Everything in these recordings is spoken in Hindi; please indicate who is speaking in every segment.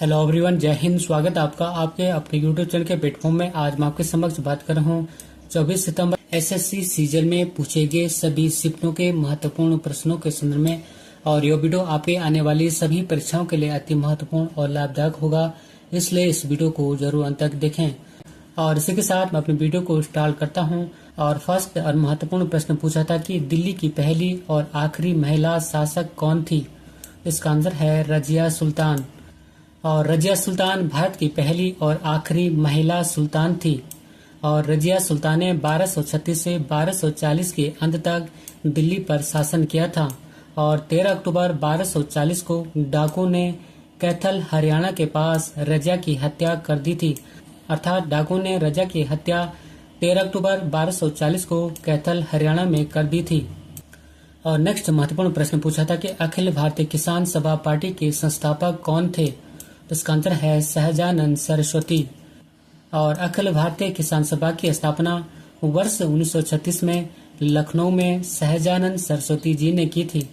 Speaker 1: हेलो एवरीवन, जय हिंद। स्वागत है आपका आपके अपने यूट्यूब चैनल के प्लेटफॉर्म में। आज मैं आपके समक्ष बात कर रहा हूँ 24 सितंबर एसएससी सीजन में पूछे गए सभी शिफ्टों के महत्वपूर्ण प्रश्नों के संदर्भ में। और यह वीडियो आपके आने वाली सभी परीक्षाओं के लिए अति महत्वपूर्ण और लाभदायक होगा, इसलिए इस वीडियो को जरूर अंत तक देखें। और इसी के साथ मैं अपनी वीडियो को स्टार्ट करता हूँ। और फर्स्ट और महत्वपूर्ण प्रश्न पूछा था कि दिल्ली की पहली और आखिरी महिला शासक कौन थी। इसका आंसर है रजिया सुल्तान। और रजिया सुल्तान भारत की पहली और आखिरी महिला सुल्तान थी। और रजिया सुल्तान ने 1236 से 1240 के अंत तक दिल्ली पर शासन किया था। और 13 अक्टूबर 1240 को डाकुओं ने कैथल हरियाणा के पास रजिया की हत्या कर दी थी। अर्थात डाकुओं ने रजिया की हत्या 13 अक्टूबर 1240 को कैथल हरियाणा में कर दी थी। और नेक्स्ट महत्वपूर्ण प्रश्न पूछा था कि अखिल भारतीय किसान सभा पार्टी के संस्थापक कौन थे। इसका आंसर है सहजानंद सरस्वती। और अखिल भारतीय किसान सभा की स्थापना वर्ष 1936 में लखनऊ में सहजानंद सरस्वती जी ने की थी।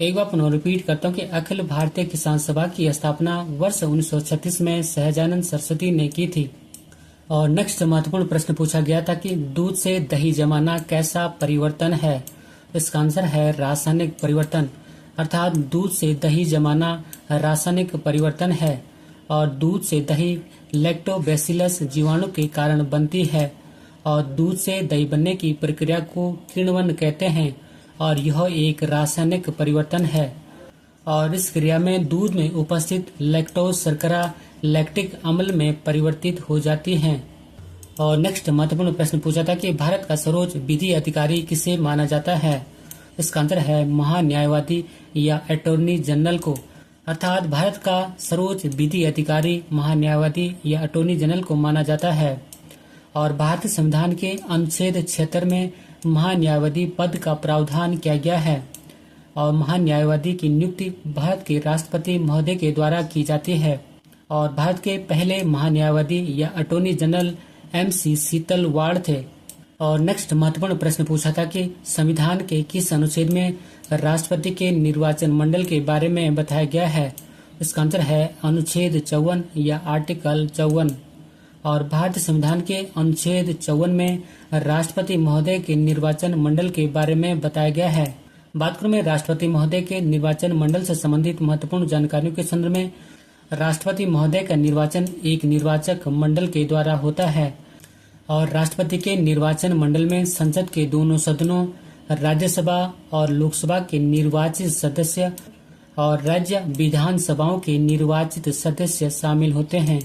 Speaker 1: एक बार पुनः रिपीट करता हूँ कि अखिल भारतीय किसान सभा की स्थापना वर्ष 1936 में सहजानंद सरस्वती ने की थी। और नेक्स्ट महत्वपूर्ण प्रश्न पूछा गया था कि दूध से दही जमाना कैसा परिवर्तन है। इसका आंसर है रासायनिक परिवर्तन। अर्थात दूध से दही जमाना रासायनिक परिवर्तन है। और दूध से दही लैक्टोबैसिलस जीवाणु के कारण बनती है। और दूध से दही बनने की प्रक्रिया को किण्वन कहते हैं। और यह एक रासायनिक परिवर्तन है। और इस क्रिया में दूध में उपस्थित लैक्टोज शर्करा लैक्टिक अम्ल में परिवर्तित हो जाती हैं। और नेक्स्ट महत्वपूर्ण प्रश्न पूछा था कि भारत का सर्वोच्च विधि अधिकारी किसे माना जाता है। इसका आंसर है महान्यायवादी या अटॉर्नी जनरल को। अर्थात भारत का सर्वोच्च विधि अधिकारी महान्यायवादी या अटॉर्नी जनरल को माना जाता है। और भारतीय संविधान के अनुच्छेद 76 में महान्यायवादी पद का प्रावधान किया गया है। और महान्यायवादी की नियुक्ति भारत के राष्ट्रपति महोदय के द्वारा की जाती है। और भारत के पहले महान्यायवादी या अटॉर्नी जनरल MC सीतलवाड़ थे। और नेक्स्ट महत्वपूर्ण प्रश्न पूछा था कि संविधान के किस अनुच्छेद में राष्ट्रपति के निर्वाचन मंडल के बारे में बताया गया है। इसका आंसर है अनुच्छेद 54 या आर्टिकल 54। और भारतीय संविधान के अनुच्छेद 54 में राष्ट्रपति महोदय के निर्वाचन मंडल के बारे में बताया गया है। बात करूं मैं राष्ट्रपति महोदय के निर्वाचन मंडल से संबंधित महत्वपूर्ण जानकारियों के संदर्भ में। राष्ट्रपति महोदय का निर्वाचन एक निर्वाचक मंडल के द्वारा होता है। और राष्ट्रपति के निर्वाचन मंडल में संसद के दोनों सदनों, राज्यसभा और लोकसभा के निर्वाचित सदस्य और राज्य विधानसभाओं के निर्वाचित सदस्य शामिल होते हैं।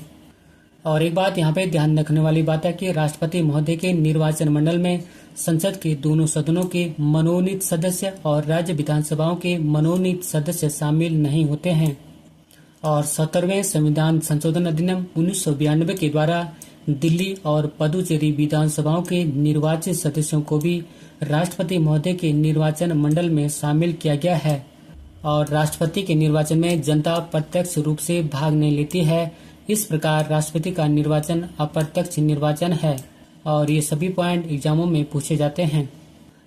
Speaker 1: और एक बात यहाँ पे ध्यान रखने वाली बात है कि राष्ट्रपति महोदय के निर्वाचन मंडल में संसद के दोनों सदनों के मनोनीत सदस्य और राज्य विधानसभाओं के मनोनीत सदस्य शामिल नहीं होते हैं। और 70वें संविधान संशोधन अधिनियम 1992 के द्वारा दिल्ली और पुडुचेरी विधानसभाओं के निर्वाचित सदस्यों को भी राष्ट्रपति महोदय के निर्वाचन मंडल में शामिल किया गया है। और राष्ट्रपति के निर्वाचन में जनता प्रत्यक्ष रूप से भाग नहीं लेती है। इस प्रकार राष्ट्रपति का निर्वाचन अप्रत्यक्ष निर्वाचन है। और ये सभी पॉइंट एग्जामों में पूछे जाते हैं।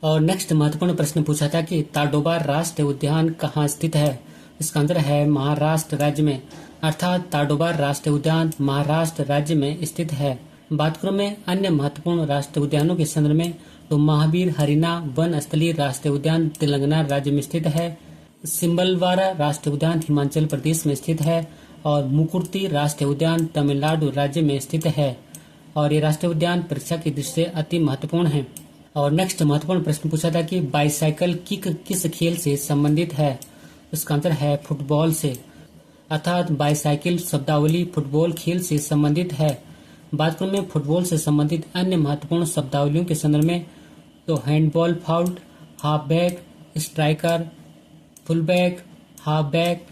Speaker 1: और नेक्स्ट महत्वपूर्ण प्रश्न पूछा था कि ताडोबा राष्ट्रीय उद्यान कहाँ स्थित है। इसका आंसर है महाराष्ट्र राज्य में। अर्थात ताडोबा राष्ट्रीय उद्यान महाराष्ट्र राज्य में स्थित है। बात करूं मैं अन्य महत्वपूर्ण राष्ट्रीय उद्यानों के संदर्भ में तो महावीर हरिना वन स्थलीय राष्ट्रीय उद्यान तेलंगाना राज्य में स्थित है। सिम्बलवारा राष्ट्रीय उद्यान हिमाचल प्रदेश में स्थित है। और मुकुर्ती राष्ट्रीय उद्यान तमिलनाडु राज्य में स्थित है। और ये राष्ट्रीय उद्यान परीक्षा की दृष्टि से अति महत्वपूर्ण है। और नेक्स्ट महत्वपूर्ण प्रश्न पूछा था कि बाईसाइकिल किक किस खेल से संबंधित है। इसका आंसर है फुटबॉल से। अर्थात बाईसाइकिल शब्दावली फुटबॉल खेल से संबंधित है। बात करूं मैं फुटबॉल से संबंधित अन्य महत्वपूर्ण शब्दावलियों के संदर्भ में तो handball foul, half back, striker, full back, half back,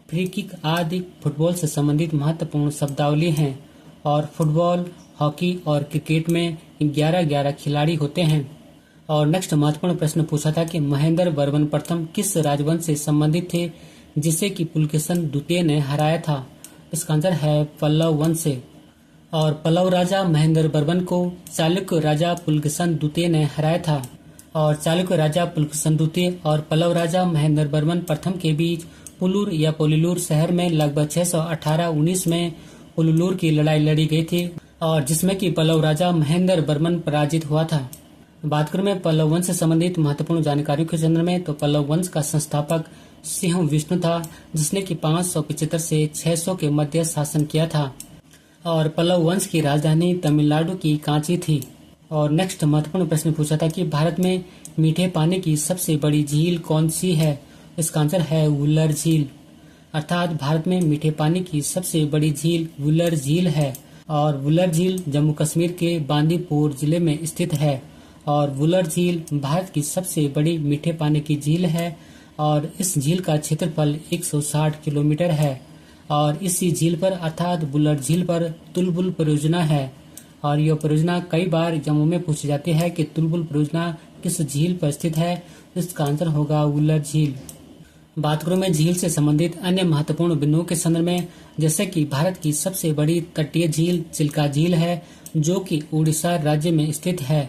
Speaker 1: free kick आदि फुटबॉल से संबंधित महत्वपूर्ण शब्दावली हैं। और फुटबॉल, हॉकी और क्रिकेट में 11-11 खिलाड़ी होते हैं। और नेक्स्ट महत्वपूर्ण प्रश्न पूछा था कि महेंद्र वर्मन प्रथम किस राजवंश से संबंधित थे जिसे कि पुलकेशन द्वितीय ने हराया था। इसका आंसर है पल्लव वंश से। और पल्लव राजा महेंद्र वर्मन को चालुक्य राजा पुलकेशन द्वितीय ने हराया था। और चालुक्य राजा पुलकेशन द्वितीय और पल्लव राजा महेंद्र वर्मन प्रथम के बीच पुलूर या पोलिलूर शहर में लगभग 618-19 में पुलुलूर की लड़ाई लड़ी गई थी और जिसमें कि पल्लव राजा महेंद्र वर्मन पराजित हुआ था। बात करें मैं पल्लव वंश से संबंधित महत्वपूर्ण जानकारियों के संदर्भ में तो पल्लव वंश का संस्थापक सिंह विष्णु था, जिसने कि 575 से 600 के मध्य शासन किया था और पल्लव वंश की राजधानी तमिलनाडु की कांची थी। और नेक्स्ट महत्वपूर्ण प्रश्न पूछा था कि भारत में मीठे पानी की सबसे बड़ी झील कौन सी है। इसका आंसर है वुलर झील, अर्थात भारत में मीठे पानी की सबसे बड़ी झील वुलर झील है और वुलर झील जम्मू कश्मीर के बांदीपुर जिले में स्थित है और वुलर झील भारत की सबसे बड़ी मीठे पानी की झील है और इस झील का क्षेत्रफल 160 किलोमीटर है और इसी झील पर अर्थात वुलर झील पर तुलबुल परियोजना है और यह परियोजना कई बार जम्मू में पूछी जाती है कि तुलबुल परियोजना किस झील पर स्थित है। इसका आंसर होगा वुलर झील। बात करूं मैं झील से संबंधित अन्य महत्वपूर्ण बिंदुओं के संदर्भ में, जैसे कि भारत की सबसे बड़ी तटीय झील चिल्का झील है जो कि उड़ीसा राज्य में स्थित है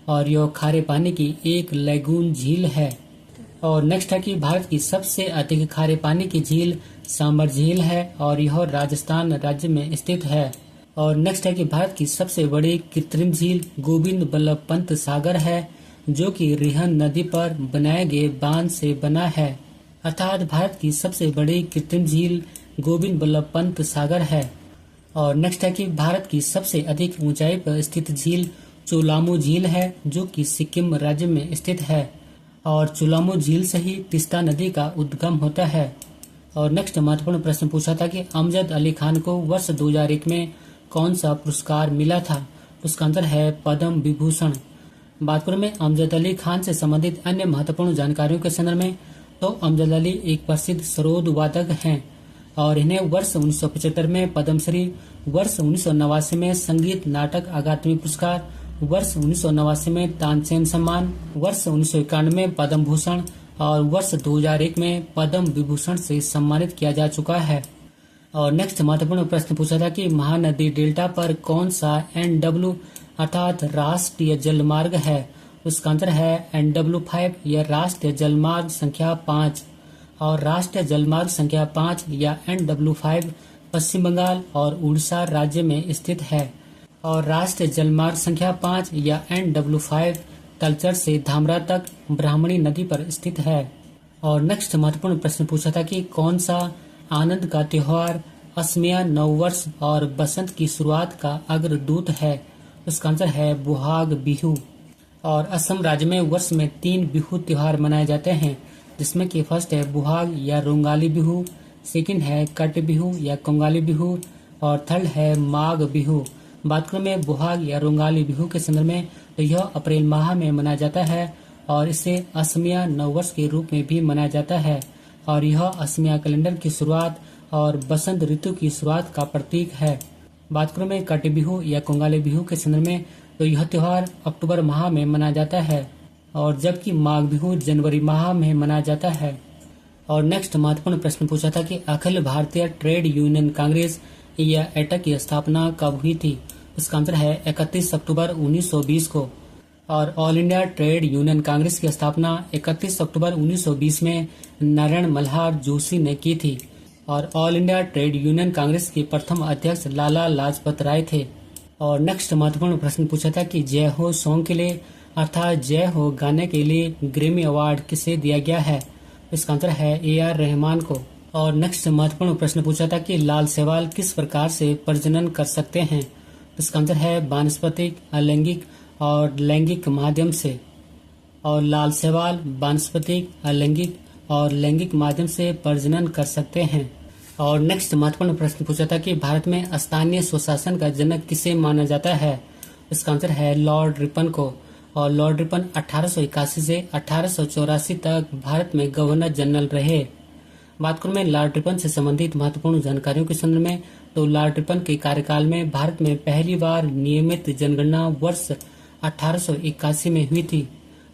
Speaker 1: और यह खारे पानी की एक लैगून झील है। और नेक्स्ट है कि भारत की सबसे अधिक खारे पानी की झील सांबर झील है और यह राजस्थान राज्य में स्थित है। और नेक्स्ट है कि भारत की सबसे बड़ी कृत्रिम झील गोविंद बल्लभ पंत सागर है जो कि रिहन नदी पर बनाए गए बांध से बना है, अर्थात भारत की सबसे बड़ी कृत्रिम झील गोविंद बल्लभ पंत सागर है। और नेक्स्ट है कि भारत की सबसे अधिक ऊंचाई पर स्थित झील चोलामू झील है जो कि सिक्किम राज्य में स्थित है और चोलामू झील से ही तीस्ता नदी का उद्गम होता है। और नेक्स्ट महत्वपूर्ण प्रश्न पूछा था कि अमजद अली खान को वर्ष 2001 में कौन सा पुरस्कार मिला था। उसका आंसर है पद्म विभूषण। बात करूं मैं अमजद अली खान से संबंधित अन्य महत्वपूर्ण जानकारियों के संदर्भ में तो अमजद अली एक प्रसिद्ध सरोद वादक हैं और इन्हें वर्ष 1975 में पद्मश्री, वर्ष 1989 में संगीत नाटक अकादमी पुरस्कार, वर्ष 1989 में तानसेन सम्मान, वर्ष 1991 में पद्म भूषण और वर्ष 2001 में पद्म विभूषण से सम्मानित किया जा चुका है। और नेक्स्ट महत्वपूर्ण प्रश्न पूछा था कि महानदी डेल्टा पर कौन सा NW अर्थात राष्ट्रीय जलमार्ग है। उसका आंसर है NW5 या राष्ट्रीय जलमार्ग संख्या 5 और राष्ट्रीय जलमार्ग संख्या 5 या NW5 पश्चिम बंगाल और उड़ीसा राज्य में स्थित है और राष्ट्रीय जलमार्ग संख्या 5 या NW5 तलचर से धामरा तक ब्राह्मणी नदी पर स्थित है। और नेक्स्ट महत्वपूर्ण प्रश्न पूछा था कि कौन सा आनंद का त्योहार असमिया नववर्ष और बसंत की शुरुआत का अग्रदूत है। उसका आंसर है बुहाग बिहू। और असम राज्य में वर्ष में 3 बिहू त्योहार मनाए जाते हैं, जिसमें कि फर्स्ट है बुहाग या रोंगाली बिहू, सेकंड है कट बिहू या कोंगाली बिहू और थर्ड है माघ बिहू। बात करें में बुहाग या रोंगाली बिहू के संदर्भ में तो यह अप्रैल माह में मनाया जाता है और इसे असमिया नववर्ष के रूप में भी मनाया जाता है और यह असमिया कैलेंडर की शुरुआत और बसंत ऋतु की शुरुआत का प्रतीक है। बात करूं मैं कट बिहू या कोंगाली बिहू के संदर्भ में तो यह त्योहार अक्टूबर माह में मनाया जाता है और जबकि माघ बिहू जनवरी माह में मनाया जाता है। और नेक्स्ट महत्वपूर्ण प्रश्न पूछा था कि अखिल भारतीय ट्रेड यूनियन कांग्रेस या एटक की स्थापना कब हुई थी। इसका आंसर है 31 अक्टूबर 1920 को और all India trade union Congress की स्थापना 31 अक्टूबर 1920 में नारायण मल्हार जोशी ने की थी और all India trade union Congress के प्रथम अध्यक्ष लाला लाजपत राय थे। और नेक्स्ट महत्वपूर्ण प्रश्न पूछा था कि जय हो सॉन्ग के लिए अर्थात जय हो गाने के लिए ग्रैमी अवार्ड किसे दिया गया है। इसका आंसर है AR रहमान को। और नेक्स्ट महत्वपूर्ण प्रश्न पूछा था कि लाल शैवाल किस प्रकार से प्रजनन कर सकते हैं। इसका आंसर है वानस्पतिक, अलैंगिक और लैंगिक माध्यम से। और लाल शैवाल वानस्पतिक, अलैंगिक और लैंगिक माध्यम से प्रजनन कर सकते हैं। और नेक्स्ट महत्वपूर्ण प्रश्न पूछा था कि भारत में स्थानीय स्वशासन का जनक किसे माना जाता है। इसका आंसर है लॉर्ड रिपन को। और लॉर्ड रिपन 1881 से 1884 तक भारत में गवर्नर जनरल रहे। बात करूं मैं लॉर्ड रिपन से संबंधित महत्वपूर्ण जानकारियों के संदर्भ में तो लॉर्ड रिपन के कार्यकाल में भारत में पहली बार नियमित जनगणना वर्ष 1881 में हुई थी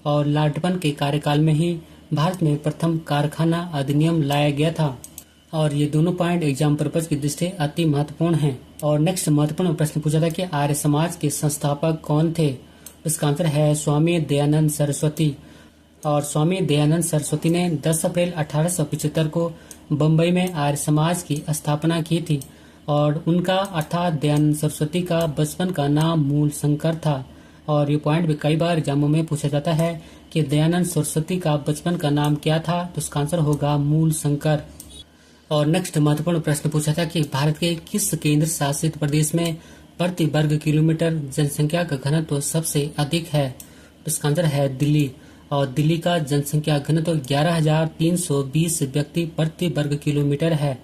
Speaker 1: और लॉर्ड रिपन के कार्यकाल में ही भारत में प्रथम कारखाना अधिनियम लाया गया था। और ये दोनों पॉइंट एग्जाम पर्पज की दृष्टि से अति महत्वपूर्ण हैं। और नेक्स्ट महत्वपूर्ण प्रश्न पूछा था कि आर्य समाज के संस्थापक कौन थे। इसका आंसर है स्वामी दयानंद सरस्वती। और स्वामी दयानंद सरस्वती ने 10 अप्रैल 1875 को बम्बई में आर्य समाज की स्थापना की थी और उनका अर्थात दयानंद सरस्वती का बचपन का नाम मूल शंकर था। और ये पॉइंट भी कई बार एग्जामों में पूछा जाता है कि दयानंद सरस्वती का बचपन का नाम क्या था, तो इसका आंसर होगा मूल शंकर। और नेक्स्ट महत्वपूर्ण प्रश्न पूछा था कि भारत के किस केंद्र शासित प्रदेश में प्रति वर्ग किलोमीटर जनसंख्या का घनत्व सबसे अधिक है, तो इसका आंसर है दिल्ली। और दिल्ली का जनसंख्या घनत्व 11,320 व्यक्ति प्रति वर्ग किलोमीटर है।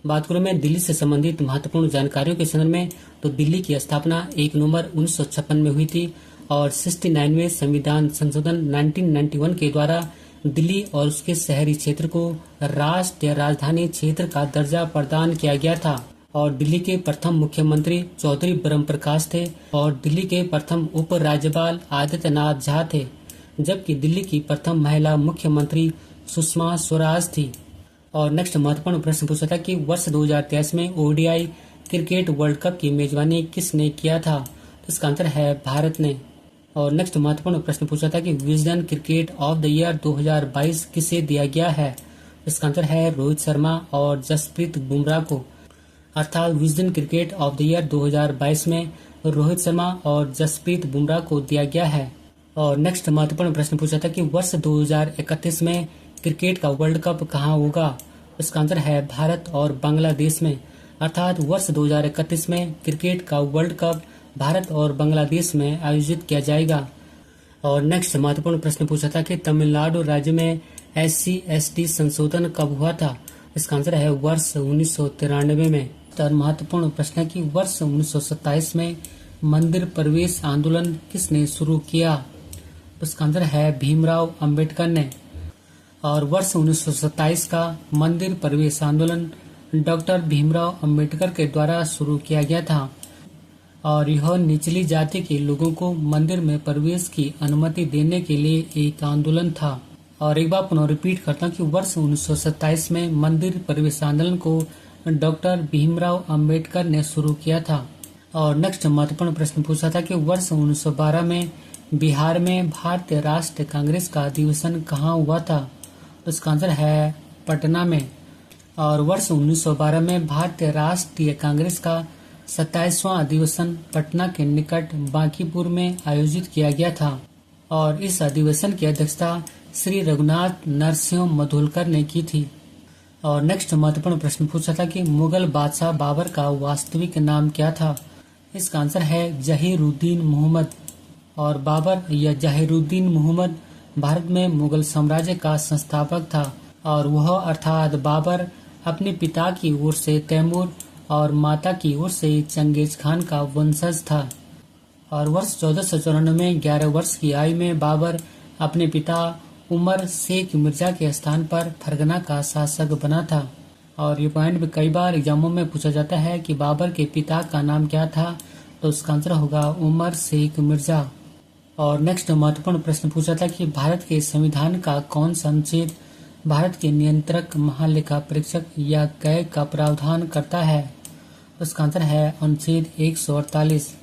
Speaker 1: बात करूं मैं दिल्ली से संबंधित महत्वपूर्ण जानकारियों के संदर्भ में, तो दिल्ली की स्थापना 1 नवंबर 1956 में हुई थी और 69वें संविधान संशोधन 1991 के द्वारा दिल्ली और उसके शहरी क्षेत्र को राष्ट्रीय राजधानी क्षेत्र का दर्जा प्रदान किया गया था। और दिल्ली के प्रथम मुख्यमंत्री चौधरी ब्रह्म प्रकाश थे और दिल्ली के प्रथम उप राज्यपाल आदित्यनाथ झा थे, जबकि दिल्ली की प्रथम महिला मुख्यमंत्री सुषमा स्वराज थी। और नेक्स्ट महत्वपूर्ण प्रश्न पूछा था कि वर्ष 2023 में ओडीआई क्रिकेट वर्ल्ड कप की मेजबानी किसने किया था, तो इसका आंसर है भारत ने। और नेक्स्ट महत्वपूर्ण प्रश्न पूछा था कि Wisden cricket of the year 2022 किसे दिया गया है, इसका आंसर है रोहित शर्मा और जसप्रीत बुमराह को। अर्थात Wisden cricket of the year 2022 में रोहित शर्मा और जसप्रीत बुमराह को दिया गया है। और नेक्स्ट महत्वपूर्ण प्रश्न पूछा था कि वर्ष 2031 में क्रिकेट का वर्ल्ड कप कहाँ होगा, इसका आंसर है भारत और बांग्लादेश में। अर्थात वर्ष 2031 में क्रिकेट का वर्ल्ड कप भारत और बांग्लादेश में आयोजित किया जाएगा। और नेक्स्ट महत्वपूर्ण प्रश्न पूछा था कि तमिलनाडु राज्य में SC/ST संशोधन कब हुआ था, इसका आंसर है वर्ष 1993 में। और महत्वपूर्ण प्रश्न है कि वर्ष 1927 में मंदिर प्रवेश आंदोलन किसने शुरू किया, तो इसका आंसर है भीमराव अंबेडकर ने। और वर्ष 1927 का मंदिर प्रवेश आंदोलन डॉक्टर भीमराव अंबेडकर के द्वारा शुरू किया गया था और यह निचली जाति के लोगों को मंदिर में प्रवेश की अनुमति देने के लिए एक आंदोलन था। और एक बार पुनः रिपीट करता हूँ कि वर्ष 1927 में मंदिर प्रवेश आंदोलन को डॉक्टर भीमराव अंबेडकर ने शुरू किया था। और नेक्स्ट महत्वपूर्ण प्रश्न पूछा था कि वर्ष 1912 में बिहार में भारतीय राष्ट्रीय कांग्रेस का अधिवेशन कहाँ हुआ था, तो इसका आंसर है पटना में। और वर्ष 1912 में भारतीय राष्ट्रीय कांग्रेस का 27वां अधिवेशन पटना के निकट बांकीपुर में आयोजित किया गया था और इस अधिवेशन की अध्यक्षता श्री रघुनाथ नरसिंह मधोलकर ने की थी। और नेक्स्ट महत्वपूर्ण प्रश्न पूछा था कि मुगल बादशाह बाबर का वास्तविक नाम क्या था, इसका आंसर है जहीरुद्दीन मोहम्मद। और बाबर या जहीरुद्दीन मोहम्मद भारत में मुगल साम्राज्य का संस्थापक था और वह अर्थात बाबर अपने पिता की ओर से तैमूर और माता की ओर से चंगेज खान का वंशज था। और वर्ष 1494 में 11 वर्ष की आयु में बाबर अपने पिता उमर शेख मिर्जा के स्थान पर फरगना का शासक बना था। और ये पॉइंट भी कई बार एग्जामों में पूछा जाता है कि बाबर के पिता का नाम क्या था, तो उसका आंसर होगा उमर शेख मिर्जा। और नेक्स्ट महत्वपूर्ण प्रश्न पूछा था कि भारत के संविधान का कौन सा अनुच्छेद भारत के नियंत्रक महालेखा परीक्षक या कैग का प्रावधान करता है, उसका आंसर है अनुच्छेद 148।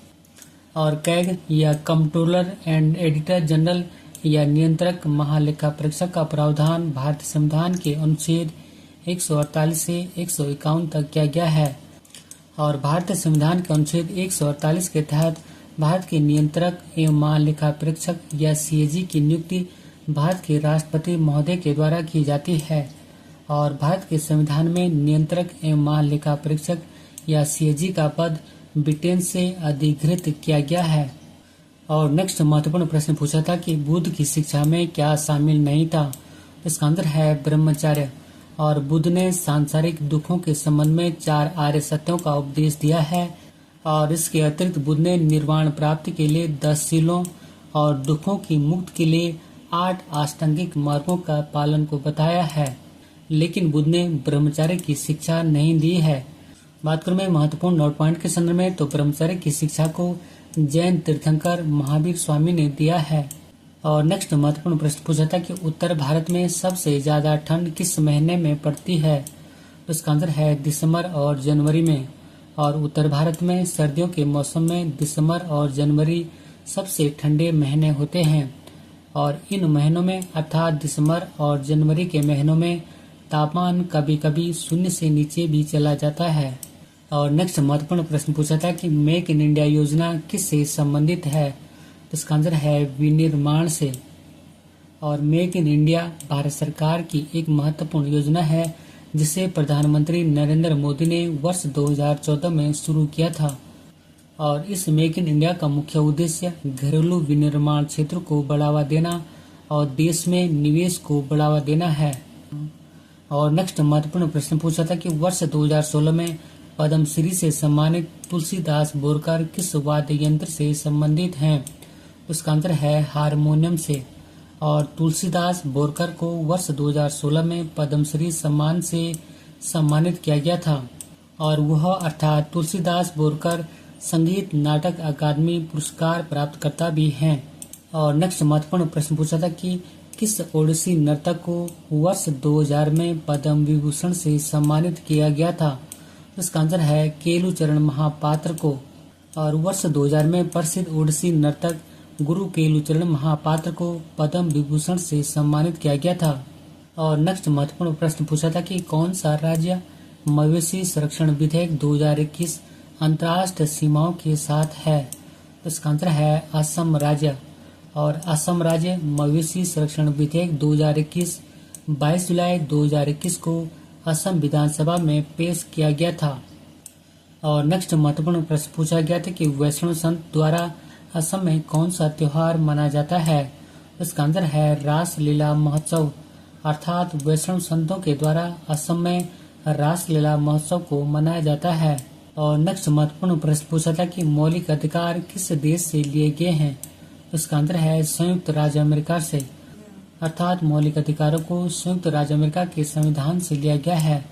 Speaker 1: और कैग या कंट्रोलर एंड एडिटर जनरल या नियंत्रक महालेखा परीक्षक का प्रावधान भारतीय संविधान के अनुच्छेद 148 से 151 तक किया गया है। और भारतीय संविधान के अनुच्छेद 148 के तहत भारत के नियंत्रक एवं महालेखा परीक्षक या CAG की नियुक्ति भारत के राष्ट्रपति महोदय के द्वारा की जाती है। और भारत के संविधान में नियंत्रक एवं महालेखा परीक्षक या CAG का पद ब्रिटेन से अधिकृत किया गया है। और नेक्स्ट महत्वपूर्ण प्रश्न पूछा था कि बुद्ध की शिक्षा में क्या शामिल नहीं था, इसका आंसर है ब्रह्मचर्य। और बुद्ध ने सांसारिक दुखों के संबंध में 4 आर्य सत्यों का उपदेश दिया है और इसके अतिरिक्त बुद्ध ने निर्वाण प्राप्ति के लिए 10 शीलों और दुखों की मुक्ति के लिए 8 अष्टांगिक मार्गों का पालन को बताया है, लेकिन बुद्ध ने ब्रह्मचर्य की शिक्षा नहीं दी है। बात करूं मैं महत्वपूर्ण नोट पॉइंट के संदर्भ में, तो ब्रह्मचर्य की शिक्षा को जैन तीर्थंकर महावीर स्वामी ने दिया है। और नेक्स्ट महत्वपूर्ण प्रश्न पूछा था कि उत्तर भारत में सबसे ज्यादा ठंड किस महीने में पड़ती है, तो इसका आंसर है दिसंबर और जनवरी में। और उत्तर भारत में सर्दियों के मौसम में दिसंबर और जनवरी सबसे ठंडे महीने होते हैं और इन महीनों में अर्थात दिसंबर और जनवरी के महीनों में तापमान कभी कभी शून्य से नीचे भी चला जाता है। और नेक्स्ट महत्वपूर्ण प्रश्न पूछा था कि मेक इन इंडिया योजना किससे संबंधित है, तो इसका आंसर है विनिर्माण से। और मेक इन इंडिया भारत सरकार की एक महत्वपूर्ण योजना है जिसे प्रधानमंत्री नरेंद्र मोदी ने वर्ष 2014 में शुरू किया था। और इस मेक इन इंडिया का मुख्य उद्देश्य घरेलू विनिर्माण क्षेत्र को बढ़ावा देना और देश में निवेश को बढ़ावा देना है। और नेक्स्ट महत्वपूर्ण प्रश्न पूछा था कि वर्ष 2016 में पद्मश्री से सम्मानित तुलसीदास बोरकर किस वाद्य यंत्र से संबंधित हैं, उसका आंसर है हारमोनियम से। और तुलसीदास बोरकर को वर्ष 2016 में पद्मश्री सम्मान से सम्मानित किया गया था। और वह अर्थात तुलसीदास बोरकर संगीत नाटक अकादमी पुरस्कार प्राप्त करता भी हैं। और नेक्स्ट महत्वपूर्ण प्रश्न पूछा था कि किस ओडिसी नर्तक को वर्ष 2000 में पद्म विभूषण से सम्मानित किया गया था, इसका आंसर है केलुचरण महापात्र को। और वर्ष 2000 में प्रसिद्ध ओडिसी नर्तक गुरु केलुचरण महापात्र को पद्म विभूषण से सम्मानित किया गया था। और नेक्स्ट महत्वपूर्ण प्रश्न पूछा था कि कौन सा राज्य मवेशी संरक्षण विधेयक 2021 अंतर्राष्ट्रीय सीमाओं के साथ है, तो इसका आंसर है असम राज्य। और असम राज्य मवेशी संरक्षण विधेयक 2021 22 जुलाई 2021 को असम विधानसभा में पेश किया गया था। और नेक्स्ट महत्वपूर्ण प्रश्न पूछा गया था कि वैष्णव संत द्वारा असम में कौन सा त्योहार मनाया जाता है, इसका आंसर है रास लीला महोत्सव। अर्थात वैष्णव संतों के द्वारा असम में रास लीला महोत्सव को मनाया जाता है। और नेक्स्ट महत्वपूर्ण प्रश्न पूछा था कि मौलिक अधिकार किस देश से लिए गए हैं, इसका आंसर है संयुक्त राज्य अमेरिका से। अर्थात मौलिक अधिकारों को संयुक्त राज्य अमेरिका के संविधान से लिया गया है।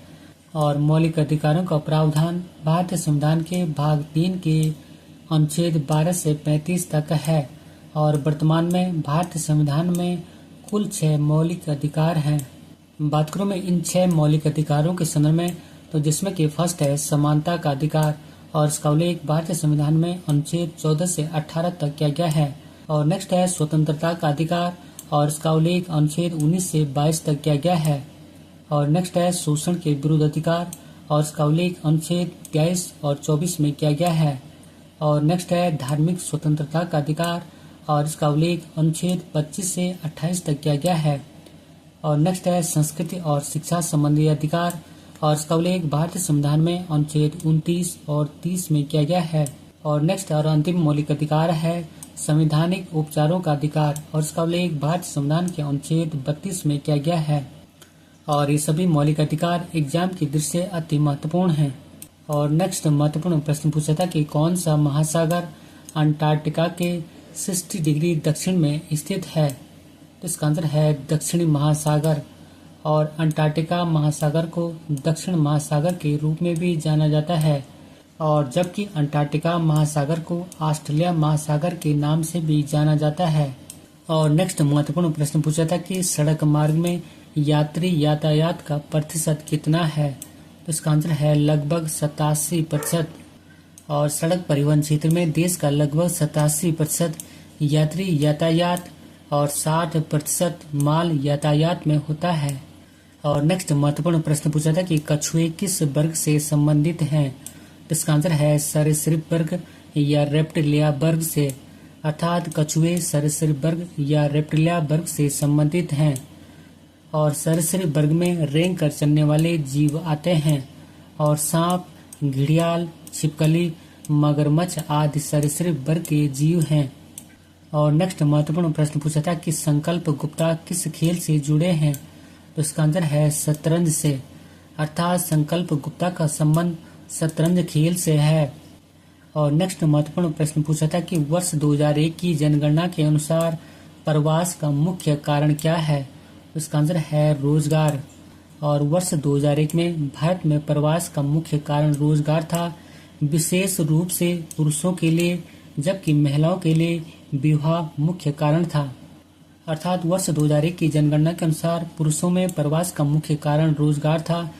Speaker 1: और मौलिक अधिकारों का प्रावधान भारतीय संविधान के भाग 3 के अनुच्छेद 12 से 35 तक है। और वर्तमान में भारतीय संविधान में कुल 6 मौलिक अधिकार हैं। बात करूं मैं इन 6 मौलिक अधिकारों के संदर्भ में, तो जिसमें कि फर्स्ट है समानता का अधिकार, और इसका उल्लेख भारतीय संविधान में अनुच्छेद 14 से 18 तक किया गया है। और नेक्स्ट है स्वतंत्रता का अधिकार, और इसका उल्लेख अनुच्छेद 19 से 22 तक किया गया है। और नेक्स्ट है शोषण के विरुद्ध अधिकार, और इसका उल्लेख अनुच्छेद 23 और 24 में किया गया है। और नेक्स्ट है धार्मिक स्वतंत्रता का अधिकार, और इसका उल्लेख अनुच्छेद 25 से 28 तक किया गया है। और नेक्स्ट है संस्कृति और शिक्षा संबंधी अधिकार, और इसका उल्लेख भारतीय संविधान में अनुच्छेद 29 और 30 में किया गया है। और नेक्स्ट और अंतिम मौलिक अधिकार है संवैधानिक उपचारों का अधिकार, और इसका उल्लेख भारतीय संविधान के अनुच्छेद 32 में किया गया है। और ये सभी मौलिक अधिकार एग्जाम की दृष्टि से अति महत्वपूर्ण हैं। और नेक्स्ट महत्वपूर्ण प्रश्न पूछा था कि कौन सा महासागर अंटार्कटिका के 60 डिग्री दक्षिण में स्थित है, तो इसका आंसर है दक्षिणी महासागर। और अंटार्कटिका महासागर को दक्षिण महासागर के रूप में भी जाना जाता है। और जबकि अंटार्कटिका महासागर को ऑस्ट्रेलिया महासागर के नाम से भी जाना जाता है। और नेक्स्ट महत्वपूर्ण प्रश्न पूछा था कि सड़क मार्ग में यात्री यातायात का प्रतिशत कितना है, तो इसका आंसर है लगभग 87%। और सड़क परिवहन क्षेत्र में देश का लगभग 87% यात्री यातायात और 60% माल यातायात में होता है। और नेक्स्ट महत्वपूर्ण प्रश्न पूछा था कि कछुए किस वर्ग से संबंधित हैं, तो इसका आंसर है सरीसृप वर्ग या रेप्टिलिया वर्ग से। अर्थात कछुए सरीसृप वर्ग या रेप्टिलिया वर्ग से संबंधित हैं। और सरीसृप वर्ग में रेंग कर चलने वाले जीव आते हैं। और सांप, घड़ियाल, छिपकली, मगरमच्छ आदि सरीसृप वर्ग के जीव हैं। और नेक्स्ट महत्वपूर्ण प्रश्न पूछा था कि संकल्प गुप्ता किस खेल से जुड़े हैं, तो इसका आंसर है शतरंज से। अर्थात संकल्प गुप्ता का संबंध शतरंज खेल से है। और नेक्स्ट महत्वपूर्ण प्रश्न पूछा था कि वर्ष 2001 की जनगणना के अनुसार प्रवास का मुख्य कारण क्या है, तो इसका आंसर है रोजगार। और वर्ष 2001 में भारत में प्रवास का मुख्य कारण रोजगार था, विशेष रूप से पुरुषों के लिए, जबकि महिलाओं के लिए विवाह मुख्य कारण था। अर्थात वर्ष 2001 की जनगणना के अनुसार पुरुषों में प्रवास का मुख्य कारण रोजगार था,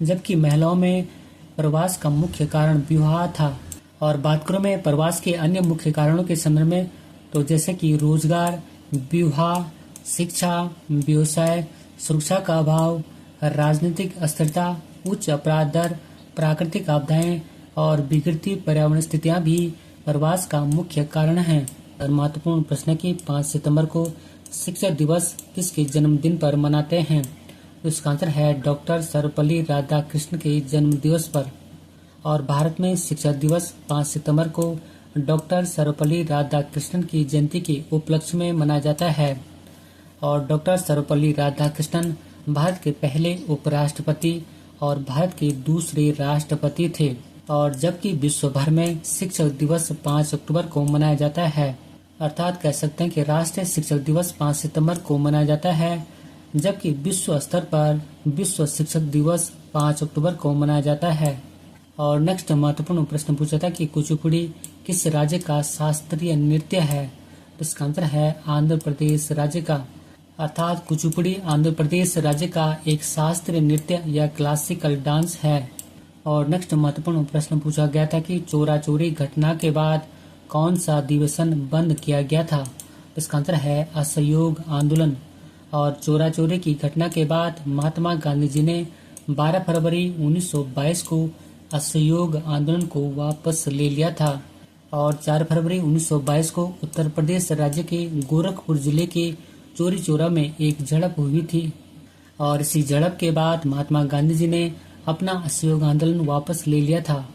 Speaker 1: जबकि महिलाओं में प्रवास का मुख्य कारण विवाह था। और बात करूं मैं प्रवास के अन्य मुख्य कारणों के संदर्भ में, तो जैसे कि रोजगार, विवाह, शिक्षा, व्यवसाय, सुरक्षा का अभाव, राजनीतिक अस्थिरता, उच्च अपराध दर, प्राकृतिक आपदाएं और बिगड़ती पर्यावरण स्थितियां भी प्रवास का मुख्य कारण हैं। और महत्वपूर्ण प्रश्न है कि 5 सितंबर को शिक्षक दिवस किसके जन्मदिन पर मनाते हैं? तो इसका आंसर है डॉक्टर सर्वपल्ली राधाकृष्णन के जन्म दिवस पर। और भारत में शिक्षक दिवस 5 सितंबर को डॉक्टर सर्वपल्ली राधाकृष्णन की जयंती के उपलक्ष्य में मनाया जाता है। और डॉक्टर सर्वपल्ली राधाकृष्णन भारत के पहले उपराष्ट्रपति और भारत के दूसरे राष्ट्रपति थे। और जबकि विश्व भर में शिक्षक दिवस 5 अक्टूबर को मनाया जाता है, अर्थात कह सकते हैं कि राष्ट्रीय शिक्षक दिवस 5 सितंबर को मनाया जाता है, जबकि विश्व स्तर पर विश्व शिक्षक दिवस 5 अक्टूबर को मनाया जाता है। और नेक्स्ट महत्वपूर्ण प्रश्न पूछा था कि कुचिपुड़ी किस राज्य का शास्त्रीय नृत्य है? तो इसका आंसर है आंध्र प्रदेश राज्य का। अर्थात कुचिपुड़ी आंध्र प्रदेश राज्य का एक शास्त्रीय नृत्य या क्लासिकल डांस है। और नेक्स्ट महत्वपूर्ण प्रश्न पूछा गया था कि चोरा चोरी घटना के बाद कौन सा अधिवेशन बंद किया गया था? इसका आंसर है असहयोग आंदोलन। और चोरा चोरी की घटना के बाद महात्मा गांधी जी ने 12 फरवरी 1922 को असहयोग आंदोलन को वापस ले लिया था। और 4 फरवरी 1922 को उत्तर प्रदेश राज्य के गोरखपुर जिले के चोरी चोरा में एक झड़प हुई थी। और इसी झड़प के बाद महात्मा गांधी जी ने अपना असहयोग आंदोलन वापस ले लिया था।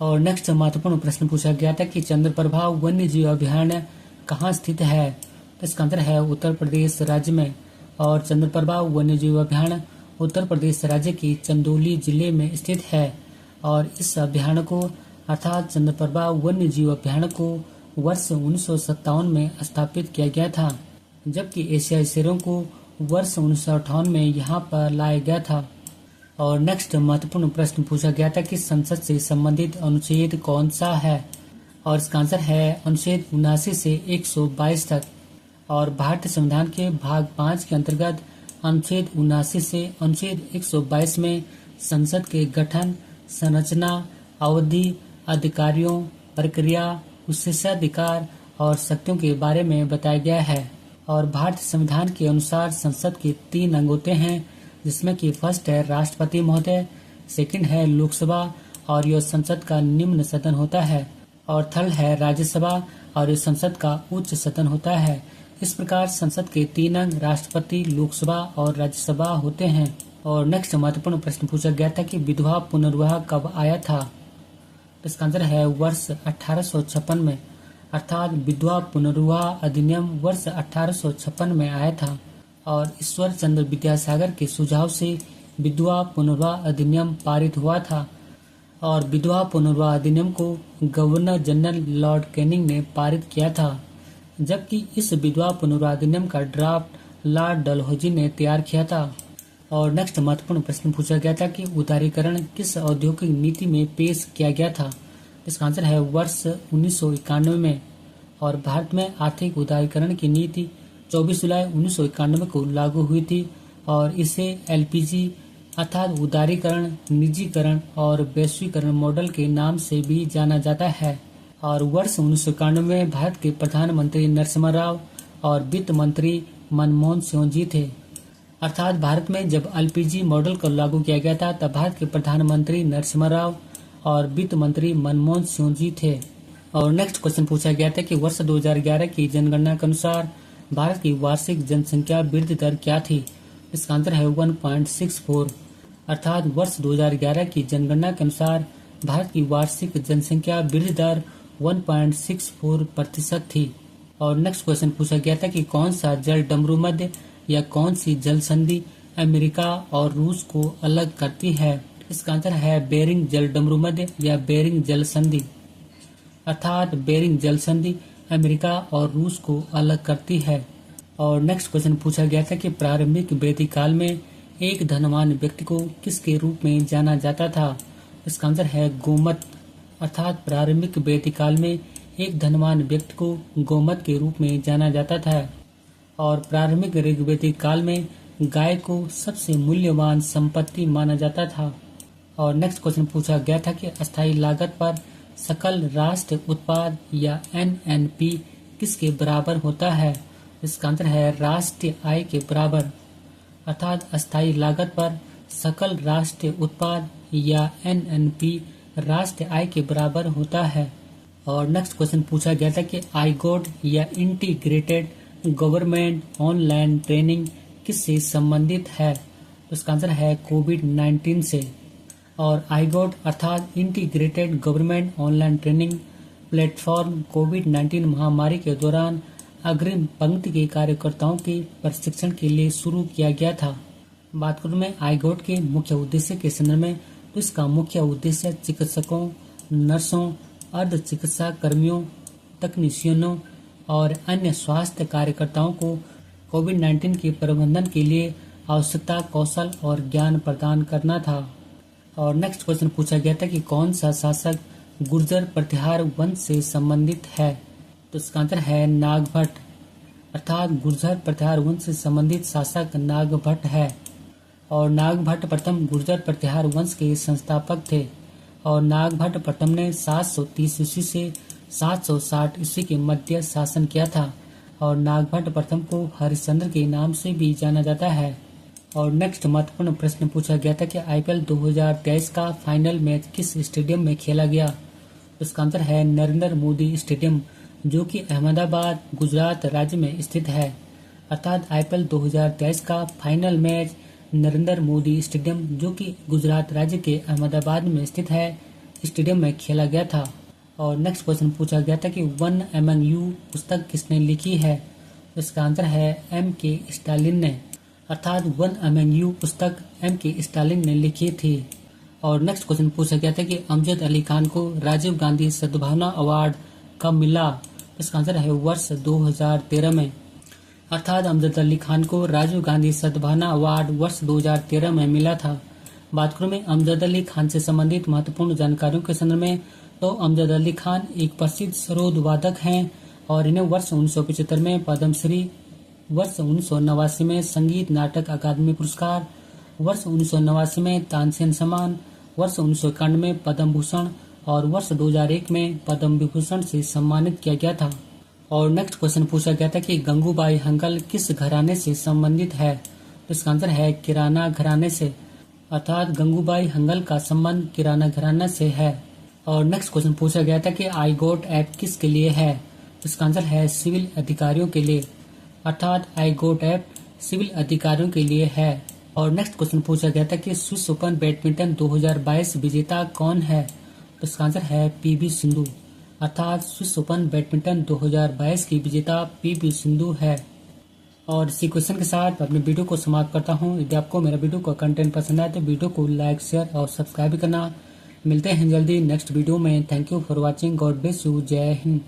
Speaker 1: और नेक्स्ट महत्वपूर्ण प्रश्न पूछा गया था कि चंद्रप्रभा वन्य जीव अभयारण्य कहाँ स्थित है? तो इसका आंसर है उत्तर प्रदेश राज्य में। और चंद्रप्रभा वन्य जीव अभयारण्य उत्तर प्रदेश राज्य की चंदौली जिले में स्थित है। और इस अभयारण्य को अर्थात चंद्रप्रभा वन्य जीव अभयारण्य को वर्ष 1957 में स्थापित किया गया था, जबकि एशियाई शेरों को वर्ष 1958 में यहाँ पर लाया गया था। और नेक्स्ट महत्वपूर्ण प्रश्न पूछा गया था कि संसद से संबंधित अनुच्छेद कौन सा है? और इसका आंसर है अनुच्छेद 79 से 122 तक। और भारतीय संविधान के भाग 5 के अंतर्गत अनुच्छेद 79 से अनुच्छेद 122 में संसद के गठन, संरचना, अवधि, अधिकारियों, प्रक्रिया, विशेषाधिकार और शक्तियों के बारे में बताया गया है। और भारतीय संविधान के अनुसार संसद के 3 अंग होते हैं, जिसमें कि फर्स्ट है राष्ट्रपति महोदय, सेकंड है लोकसभा और यह संसद का निम्न सदन होता है, और थर्ड है राज्यसभा और यह संसद का उच्च सदन होता है। इस प्रकार संसद के 3 अंग राष्ट्रपति, लोकसभा और राज्यसभा होते हैं। और नेक्स्ट महत्वपूर्ण प्रश्न पूछा गया था कि विधवा पुनर्विवाह कब आया था? इसका आंसर है वर्ष 1856 में। अर्थात विधवा पुनर्विवाह अधिनियम वर्ष 1856 में आया था। और ईश्वर चंद्र विद्यासागर के सुझाव से विधवा पुनर्विवाह अधिनियम पारित हुआ था। और विधवा पुनर्विवाह अधिनियम को गवर्नर जनरल लॉर्ड कैनिंग ने पारित किया था, जबकि इस विधवा पुनर्विवाह अधिनियम का ड्राफ्ट लॉर्ड डलहौजी ने तैयार किया था। और नेक्स्ट महत्वपूर्ण प्रश्न पूछा गया था कि उदारीकरण किस औद्योगिक नीति में पेश किया गया था? इसका आंसर है वर्ष 1991 में। और भारत में आर्थिक उदारीकरण की नीति 24 जुलाई 1991 को लागू हुई थी। और इसे एलपीजी अर्थात उदारीकरण, निजीकरण और वैश्वीकरण मॉडल के नाम से भी जाना जाता है। और वर्ष 1991 में भारत के प्रधानमंत्री नरसिम्हा राव और वित्त मंत्री मनमोहन सिंह जी थे। अर्थात भारत में जब एलपीजी मॉडल को लागू किया गया था तब भारत के प्रधानमंत्री नरसिम्हा राव और वित्त मंत्री मनमोहन सिंह जी थे। और नेक्स्ट क्वेश्चन पूछा गया था कि वर्ष 2011 की जनगणना के अनुसार भारत की वार्षिक जनसंख्या वृद्धि दर क्या थी? इसका आंसर है 1.64। अर्थात वर्ष 2011 की जनगणना के अनुसार भारत की वार्षिक जनसंख्या वृद्धि दर 1.64% थी। और नेक्स्ट क्वेश्चन पूछा गया था कि कौन सा जल डमरू मध्य या कौन सी जल संधि अमेरिका और रूस को अलग करती है? इसका आंसर है बेरिंग जल डमरू मध्य या बेरिंग जल संधि। अर्थात बेरिंग जल संधि अमेरिका और रूस को अलग करती है। और नेक्स्ट क्वेश्चन पूछा गया था कि प्रारंभिक वैदिक काल में एक धनवान व्यक्ति को किसके रूप में जाना जाता था? इसका आंसर है गोमत। अर्थात प्रारंभिक वैदिक काल में एक धनवान व्यक्ति को गोमत के रूप में जाना जाता था। और प्रारंभिक ऋग्वैदिक काल में गाय को सबसे मूल्यवान संपत्ति माना जाता था। और नेक्स्ट क्वेश्चन पूछा गया था कि अस्थायी लागत पर सकल राष्ट्र उत्पाद या एनएनपी किसके बराबर होता है? इसका आंसर है राष्ट्रीय आय के बराबर। अर्थात अस्थायी लागत पर सकल राष्ट्रीय उत्पाद या एनएनपी राष्ट्रीय आय के बराबर होता है। और नेक्स्ट क्वेश्चन पूछा गया था कि आईगोट या इंटीग्रेटेड गवर्नमेंट ऑनलाइन ट्रेनिंग किससे संबंधित है। तो इसका आंसर है कोविड-19 से। और आईगोट अर्थात integrated government online training platform कोविड-19 महामारी के दौरान अग्रिम पंक्ति के कार्यकर्ताओं के प्रशिक्षण के लिए शुरू किया गया था। बात करूं मैं आईगोट के मुख्य उद्देश्य के संदर्भ में, तो इसका मुख्य उद्देश्य चिकित्सकों, नर्सों, अर्ध चिकित्सा कर्मियों, तकनीशियनों और अन्य स्वास्थ्य कार्यकर्ताओं को कोविड-19 के प्रबंधन के लिए आवश्यकता, कौशल और ज्ञान प्रदान करना था। और नेक्स्ट क्वेश्चन पूछा गया था कि कौन सा शासक गुर्जर प्रतिहार वंश से संबंधित है। तो इसका आंसर है नागभट्ट, अर्थात गुर्जर प्रतिहार वंश से संबंधित शासक नागभट्ट है। और नागभट्ट प्रथम गुर्जर प्रतिहार वंश के संस्थापक थे। और नागभट्ट प्रथम ने 730 ईस्वी से 760 ईस्वी के मध्य शासन किया था। और नागभट्ट प्रथम को हरिश्चंद्र के नाम से भी जाना जाता है। और नेक्स्ट महत्वपूर्ण प्रश्न पूछा गया था कि आईपीएल 2023 का फाइनल मैच किस स्टेडियम में खेला गया। इसका आंसर है नरेंद्र मोदी स्टेडियम, जो कि अहमदाबाद गुजरात राज्य में स्थित है। अर्थात आईपीएल 2023 का final match Narendra Modi stadium, जो कि गुजरात राज्य के अहमदाबाद में स्थित है, स्टेडियम में खेला गया था। और नेक्स्ट क्वेश्चन पूछा गया था कि 1 अमंग यू पुस्तक किसने लिखी है। इसका आंसर है M.K. स्टालिन ने, अर्थात 1 अमंग यू पुस्तक M.K. स्टालिन ने लिखी थी। और नेक्स्ट क्वेश्चन पूछा गया था कि अमजद अली खान को राजीव गांधी सद्भावना अवार्ड कब मिला। इसका आंसर है वर्ष 2013 में, अर्थात अमजद अली खान को राजीव गांधी सद्भावना अवार्ड वर्ष 2013 में मिला था। बात करूं मैं अमजद अली खान से संबंधित महत्वपूर्ण जानकारियों के संदर्भ में, तो अमजद अली खान एक प्रसिद्ध सरोद वादक हैं और इन्हें वर्ष 1975 में पद्मश्री, वर्ष 1989 में संगीत नाटक अकादमी पुरस्कार, वर्ष 1989 में तानसेन सम्मान, वर्ष 1991 में पद्म भूषण और वर्ष 2001 में पद्म विभूषण से सम्मानित किया गया था। और नेक्स्ट क्वेश्चन पूछा गया था कि गंगूबाई हंगल किस घराने से संबंधित है। तो इसका आंसर है किराना घराने से, अर्थात गंगूबाई हंगल का संबंध किराना घराना से है। और नेक्स्ट क्वेश्चन पूछा गया था कि आईगोट ऐप किसके लिए है। तो इसका आंसर है सिविल अधिकारियों के लिए, अर्थात आईगोट ऐप सिविल अधिकारियों के लिए है। और नेक्स्ट क्वेश्चन पूछा गया था कि स्विस ओपन बैडमिंटन 2022 विजेता कौन है। तो इसका आंसर है पीवी सिंधु, अर्थात स्विस ओपन बैडमिंटन 2022 की विजेता पीवी सिंधु है। और इसी क्वेश्चन के साथ अपने वीडियो को समाप्त करता हूँ। यदि आपको मेरा वीडियो का कंटेंट पसंद आए तो वीडियो को लाइक, शेयर और सब्सक्राइब करना। मिलते हैं जल्दी नेक्स्ट वीडियो में। Thank you for watching. God bless you. जय हिंद।